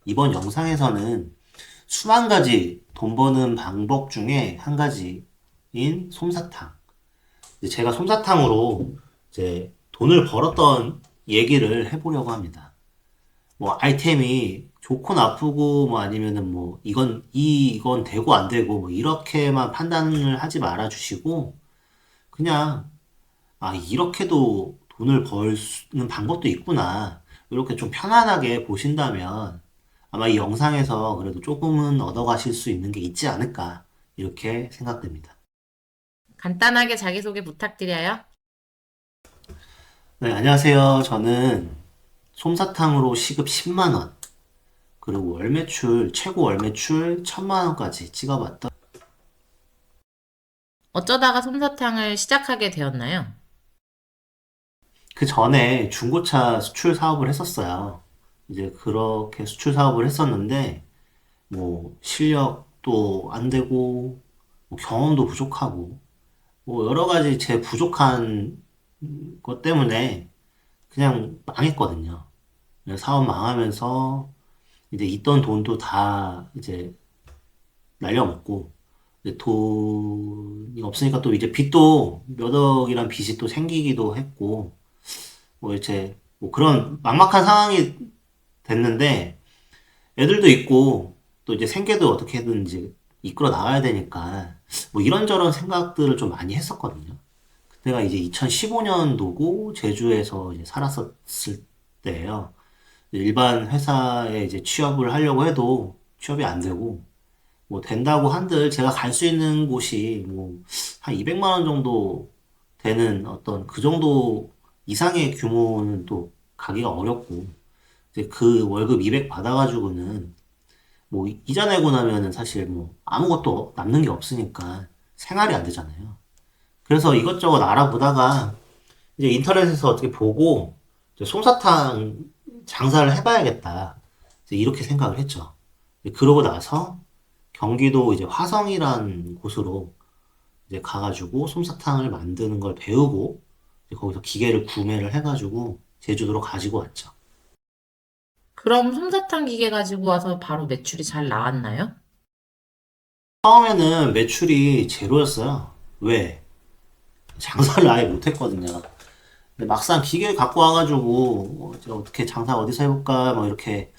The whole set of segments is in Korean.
이번 영상에서는 수만 가지 돈 버는 방법 중에 한 가지인 솜사탕. 이제 제가 솜사탕으로 이제 돈을 벌었던 얘기를 해보려고 합니다. 뭐 아이템이 좋고 나쁘고 뭐 아니면은 뭐 이건 되고 안 되고 뭐 이렇게만 판단을 하지 말아 주시고 그냥 이렇게도 돈을 벌는 방법도 있구나. 이렇게 좀 편안하게 보신다면 아마 이 영상에서 그래도 조금은 얻어가실 수 있는 게 있지 않을까. 이렇게 생각됩니다. 간단하게 자기소개 부탁드려요. 네, 안녕하세요. 저는 솜사탕으로 시급 10만 원, 그리고 최고 월 매출 1000만 원까지 찍어봤던 어쩌다가 솜사탕을 시작하게 되었나요? 그 전에 중고차 수출 사업을 했었어요. 이제 그렇게 수출 사업을 했었는데, 뭐, 실력도 안 되고, 뭐 경험도 부족하고, 뭐, 여러 가지 제 부족한 것 때문에 그냥 망했거든요. 그래서 사업 망하면서 이제 있던 돈도 다 이제 날려먹고, 이제 돈이 없으니까 또 이제 빚도 몇 억이란 빚이 또 생기기도 했고, 뭐 이제 뭐 그런 막막한 상황이 됐는데, 애들도 있고, 또 이제 생계도 어떻게든 이제 이끌어 나가야 되니까, 뭐 이런저런 생각들을 좀 많이 했었거든요. 그때가 이제 2015년도고, 제주에서 이제 살았었을 때예요. 일반 회사에 이제 취업을 하려고 해도 취업이 안 되고, 뭐 된다고 한들 제가 갈 수 있는 곳이 뭐 한 200만 원 정도 되는 어떤 그 정도 이상의 규모는 또 가기가 어렵고, 이제 그 월급 200 받아가지고는 뭐 이자 내고 나면은 사실 뭐 아무것도 남는 게 없으니까 생활이 안 되잖아요. 그래서 이것저것 알아보다가 이제 인터넷에서 어떻게 보고 이제 솜사탕 장사를 해봐야겠다. 이제 이렇게 생각을 했죠. 그러고 나서 경기도 이제 화성이란 곳으로 이제 가가지고 솜사탕을 만드는 걸 배우고 이제 거기서 기계를 구매를 해가지고 제주도로 가지고 왔죠. 그럼 솜사탕 기계 가지고 와서 바로 매출이 잘 나왔나요? 처음에는 매출이 제로였어요. 왜? 장사를 아예 못했거든요. 근데 막상 기계 갖고 와가지고 이제 어떻게 장사 어디서 해볼까 뭐 이렇게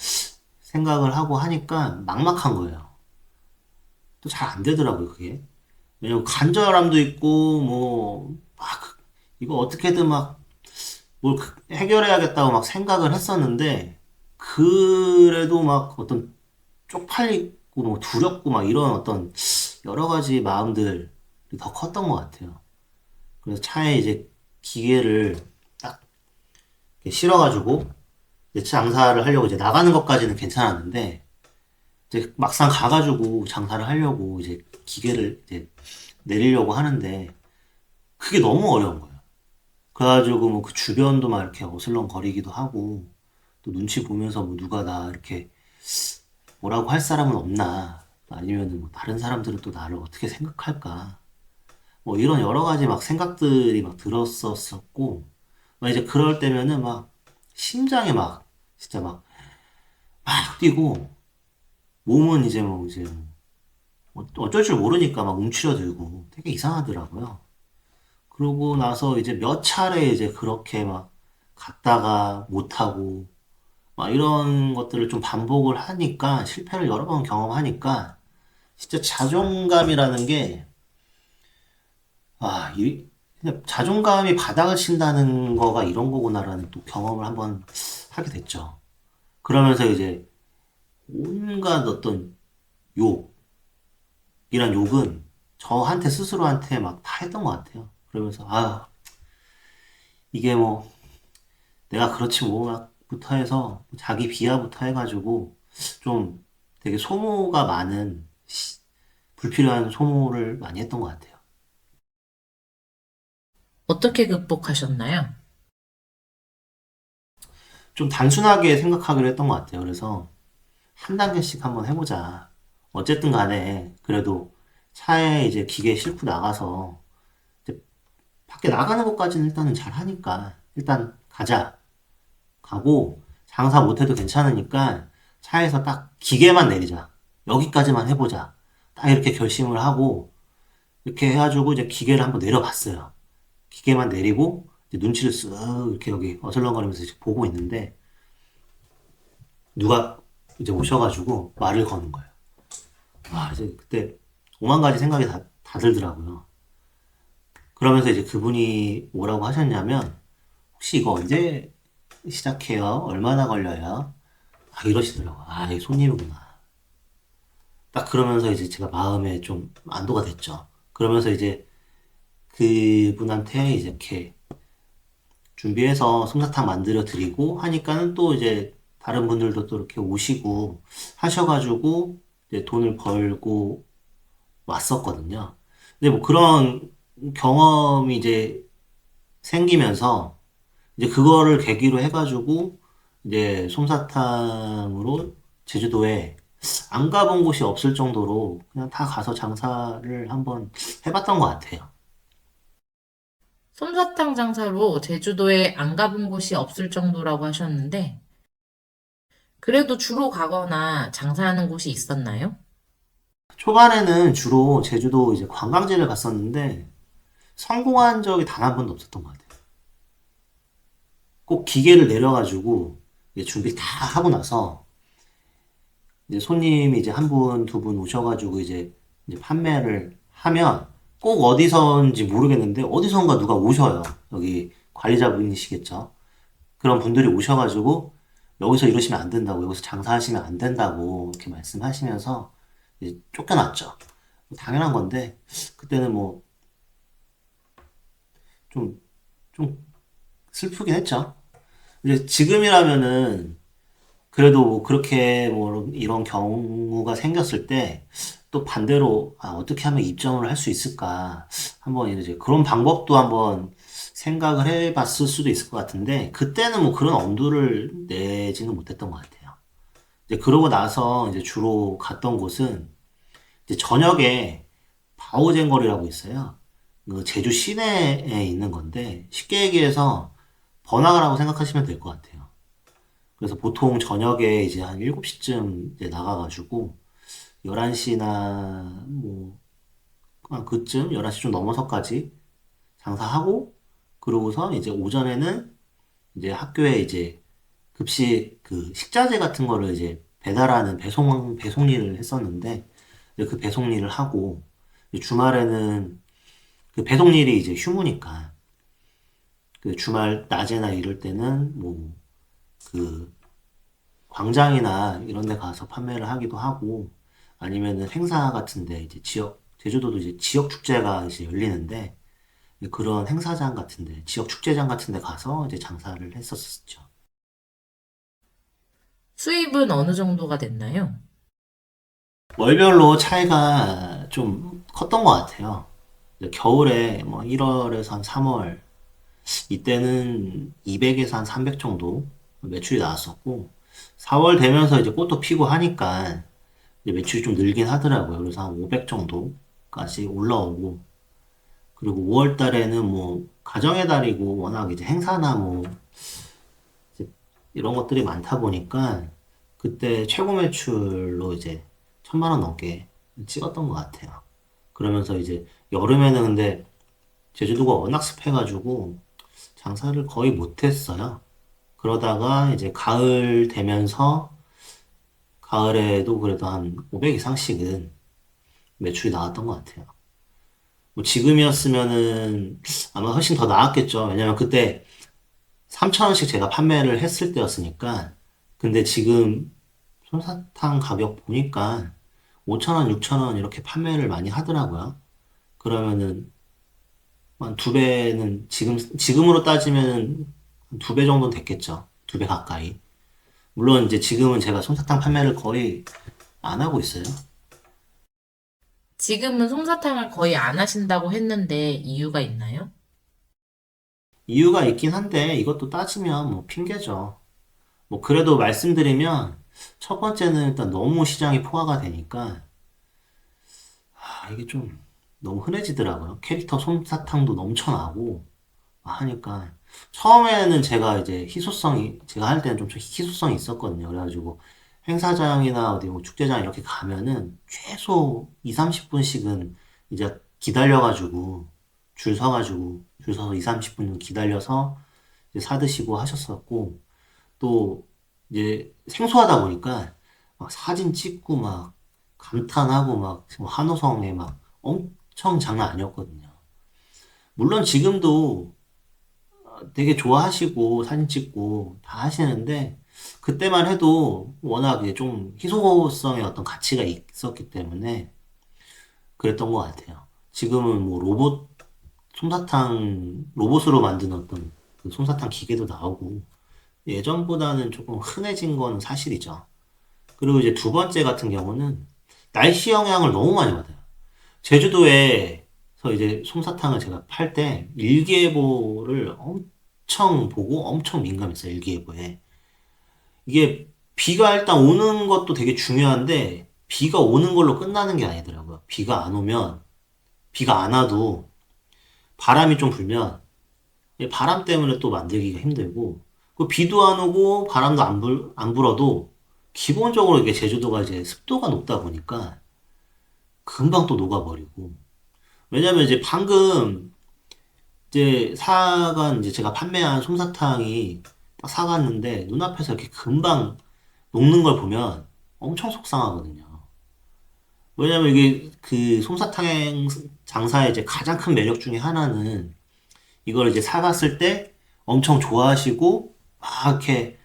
생각을 하고 하니까 막막한 거예요. 또 잘 안 되더라고요, 그게. 왜냐면 간절함도 있고 막 이거 어떻게든 막 뭘 해결해야겠다고 막 생각을 했었는데 그래도 막 어떤 쪽팔리고 뭐 두렵고 막 이런 어떤 여러 가지 마음들이 더 컸던 것 같아요. 그래서 차에 이제 기계를 딱 이렇게 실어가지고 이제 장사를 하려고 이제 나가는 것까지는 괜찮았는데 이제 막상 가가지고 장사를 하려고 이제 기계를 이제 내리려고 하는데 그게 너무 어려운 거예요. 그래가지고 뭐 그 주변도 막 이렇게 어슬렁거리기도 하고 또 눈치 보면서 뭐 누가 나 이렇게 뭐라고 할 사람은 없나 아니면은 뭐 다른 사람들은 또 나를 어떻게 생각할까 뭐 이런 여러 가지 막 생각들이 막 들었었고 막 이제 그럴 때면은 막 심장이 막 진짜 막 뛰고 몸은 이제 뭐 이제 어쩔 줄 모르니까 막 움츠려들고 되게 이상하더라고요. 그러고 나서 이제 몇 차례 이제 그렇게 막 갔다가 못하고 막 이런 것들을 좀 반복을 하니까 실패를 여러 번 경험하니까 진짜 자존감이라는 게 그냥 자존감이 바닥을 친다는 거가 이런 거구나라는 또 경험을 한번 하게 됐죠. 그러면서 이제 온갖 어떤 욕이란 욕은 저한테 스스로한테 막 다 했던 것 같아요. 그러면서 이게 뭐 내가 그렇지 뭐부터 해서 자기 비하부터 해가지고 좀 되게 소모가 많은 불필요한 소모를 많이 했던 것 같아요. 어떻게 극복하셨나요? 좀 단순하게 생각하기로 했던 것 같아요. 그래서 한 단계씩 한번 해보자. 어쨌든 간에 그래도 차에 이제 기계 싣고 나가서 이제 밖에 나가는 것까지는 일단은 잘 하니까 일단 가자. 가고 장사 못해도 괜찮으니까 차에서 딱 기계만 내리자. 여기까지만 해보자. 딱 이렇게 결심을 하고, 이렇게 해가지고 이제 기계를 한번 내려봤어요. 기계만 내리고, 이제 눈치를 쓱 이렇게 여기 어슬렁거리면서 이제 보고 있는데, 누가 이제 오셔가지고 말을 거는 거예요. 와, 이제 그때 오만 가지 생각이 다 들더라고요. 그러면서 이제 그분이 뭐라고 하셨냐면, 혹시 이거 언제 시작해요? 얼마나 걸려요? 아, 이러시더라고요. 아, 이 손님이구나. 딱 그러면서 이제 제가 마음에 좀 안도가 됐죠. 그러면서 이제 그분한테 이제 이렇게 준비해서 솜사탕 만들어 드리고 하니까는 또 이제 다른 분들도 또 이렇게 오시고 하셔가지고 이제 돈을 벌고 왔었거든요. 근데 뭐 그런 경험이 이제 생기면서 이제 그거를 계기로 해가지고 이제 솜사탕으로 제주도에 안 가본 곳이 없을 정도로 그냥 다 가서 장사를 한번 해봤던 것 같아요. 솜사탕 장사로 제주도에 안 가본 곳이 없을 정도라고 하셨는데, 그래도 주로 가거나 장사하는 곳이 있었나요? 초반에는 주로 제주도 이제 관광지를 갔었는데 성공한 적이 단 한 번도 없었던 것 같아요. 꼭 기계를 내려가지고 이제 준비 다 하고 나서 이제 손님이 이제 한 분, 두 분 오셔가지고 이제 판매를 하면 꼭 어디선지 모르겠는데 어디선가 누가 오셔요. 여기 관리자분이시겠죠. 그런 분들이 오셔가지고 여기서 이러시면 안 된다고, 여기서 장사하시면 안 된다고 이렇게 말씀하시면서 이제 쫓겨났죠. 당연한 건데 그때는 뭐 좀, 좀 슬프긴 했죠. 이제 지금이라면은 그래도 뭐 그렇게 뭐 이런 경우가 생겼을 때 또 반대로 아, 어떻게 하면 입점을 할 수 있을까 한번 이제 그런 방법도 한번 생각을 해봤을 수도 있을 것 같은데 그때는 뭐 그런 엄두를 내지는 못했던 것 같아요. 이제 그러고 나서 이제 주로 갔던 곳은 이제 저녁에 바오쟁거리라고 있어요. 그 제주 시내에 있는 건데 쉽게 얘기해서 번화가라고 생각하시면 될 것 같아요. 그래서 보통 저녁에 이제 한 7시쯤 이제 나가가지고 11시나 뭐 그쯤 11시 좀 넘어서까지 장사하고 그러고서 이제 오전에는 이제 학교에 이제 급식 그 식자재 같은 거를 이제 배달하는 배송 일을 했었는데 이제 그 배송 일을 하고 이제 주말에는 그 배송 일이 이제 휴무니까 그 주말 낮에나 이럴 때는 뭐 그 광장이나 이런 데 가서 판매를 하기도 하고 아니면은 행사 같은데 이제 제주도도 이제 지역 축제가 이제 열리는데 그런 행사장 같은데 지역 축제장 같은데 가서 이제 장사를 했었었죠. 수입은 수입은 어느 정도가 됐나요? 월별로 차이가 좀 컸던 것 같아요. 이제 겨울에 뭐 1월에서 한 3월 이때는 200에서 한 300 정도 매출이 나왔었고 4월 되면서 이제 꽃도 피고 하니까 이제 매출이 좀 늘긴 하더라고요. 그래서 한 500 정도까지 올라오고 그리고 5월 달에는 뭐 가정의 달이고 워낙 이제 행사나 뭐 이제 이런 것들이 많다 보니까 그때 최고 매출로 이제 1,000만 원 넘게 찍었던 것 같아요. 그러면서 이제 여름에는 근데 제주도가 워낙 습해가지고 장사를 거의 못했어요. 그러다가 이제 가을 되면서 가을에도 그래도 한 500 이상씩은 매출이 나왔던 것 같아요. 뭐 지금이었으면은 아마 훨씬 더 나았겠죠. 왜냐면 그때 3,000원씩 제가 판매를 했을 때였으니까. 근데 지금 솜사탕 가격 보니까 5,000원, 6,000원 이렇게 판매를 많이 하더라고요. 그러면은 한 두 배는 지금으로 따지면 두 배 정도는 됐겠죠. 두 배 가까이. 물론 이제 지금은 제가 솜사탕 판매를 거의 안 하고 있어요. 지금은 솜사탕을 거의 안 하신다고 했는데 이유가 있나요? 이유가 있긴 한데 이것도 따지면 뭐 핑계죠. 뭐 그래도 말씀드리면 첫 번째는 일단 너무 시장이 포화가 되니까 아, 이게 좀 너무 흔해지더라고요. 캐릭터 솜사탕도 넘쳐나고 하니까 처음에는 제가 이제 희소성이 제가 할 때는 좀 희소성이 있었거든요. 그래가지고 행사장이나 어디 뭐 축제장 이렇게 가면은 최소 2, 30분씩은 이제 기다려가지고 줄 서가지고 줄 서서 2, 30분 기다려서 이제 사드시고 하셨었고 또 이제 생소하다 보니까 막 사진 찍고 막 감탄하고 막 한호성에 막 엄청 장난 아니었거든요. 물론 지금도 되게 좋아하시고 사진 찍고 다 하시는데 그때만 해도 워낙 이제 좀 희소성의 어떤 가치가 있었기 때문에 그랬던 것 같아요. 지금은 뭐 솜사탕 로봇으로 만든 어떤 그 솜사탕 기계도 나오고 예전보다는 조금 흔해진 거는 사실이죠. 그리고 이제 두 번째 같은 경우는 날씨 영향을 너무 많이 받아요. 제주도에서 이제 솜사탕을 제가 팔 때 일기예보를 엄청 보고 엄청 민감했어요, 일기예보에. 이게 비가 일단 오는 것도 되게 중요한데 비가 오는 걸로 끝나는 게 아니더라고요. 비가 안 오면 비가 안 와도 바람이 좀 불면 이 바람 때문에 또 만들기가 힘들고 그 비도 안 오고 바람도 안 불어도 기본적으로 이게 제주도가 이제 습도가 높다 보니까 금방 또 녹아버리고 왜냐면 이제 방금 이제 사간 이제 제가 판매한 솜사탕이 딱 사갔는데 눈앞에서 이렇게 금방 녹는 걸 보면 엄청 속상하거든요. 왜냐면 이게 그 솜사탕 장사의 이제 가장 큰 매력 중에 하나는 이걸 이제 사갔을 때 엄청 좋아하시고 막 이렇게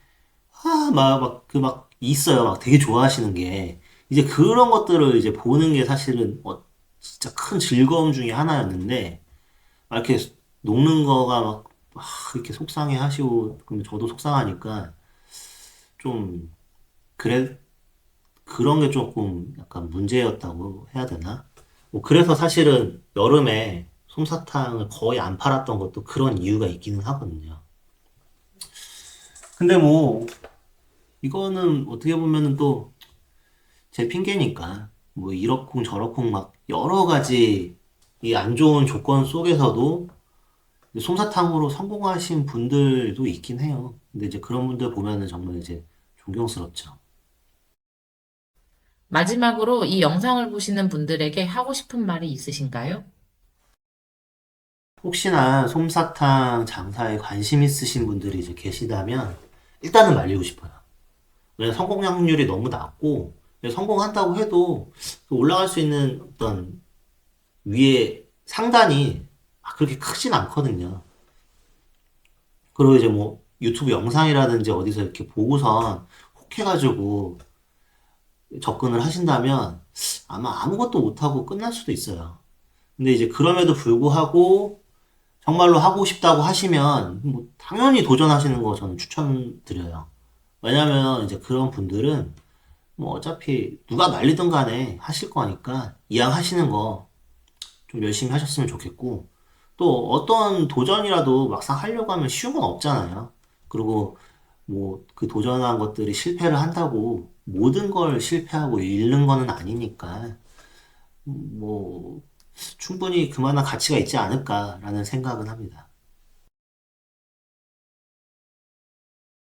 막 있어요. 막 되게 좋아하시는 게 이제 그런 것들을 이제 보는 게 사실은 진짜 큰 즐거움 중에 하나였는데 막 이렇게 녹는 거가 막 이렇게 속상해 하시고 그러면 저도 속상하니까 좀 그래 그런 게 조금 약간 문제였다고 해야 되나? 뭐 그래서 사실은 여름에 솜사탕을 거의 안 팔았던 것도 그런 이유가 있기는 하거든요. 근데 뭐 이거는 어떻게 보면은 또 제 핑계니까 뭐 이러쿵 저러쿵 막 여러 가지 이 안 좋은 조건 속에서도 솜사탕으로 성공하신 분들도 있긴 해요. 근데 이제 그런 분들 보면은 정말 이제 존경스럽죠. 마지막으로 이 영상을 보시는 분들에게 하고 싶은 말이 있으신가요? 혹시나 솜사탕 장사에 관심 있으신 분들이 이제 계시다면 일단은 말리고 싶어요. 왜냐면 성공 확률이 너무 낮고 성공한다고 해도 그 올라갈 수 있는 어떤 위에 상단이 그렇게 크진 않거든요. 그리고 이제 뭐 유튜브 영상이라든지 어디서 이렇게 보고선 혹해가지고 접근을 하신다면 아마 아무것도 못하고 끝날 수도 있어요. 근데 이제 그럼에도 불구하고 정말로 하고 싶다고 하시면 뭐 당연히 도전하시는 거 저는 추천드려요. 왜냐면 이제 그런 분들은 뭐 어차피 누가 말리든 간에 하실 거니까 이왕 하시는 거 좀 열심히 하셨으면 좋겠고 또 어떤 도전이라도 막상 하려고 하면 쉬운 건 없잖아요. 그리고 뭐 그 도전한 것들이 실패를 한다고 모든 걸 실패하고 잃는 거는 아니니까 뭐 충분히 그만한 가치가 있지 않을까라는 생각은 합니다.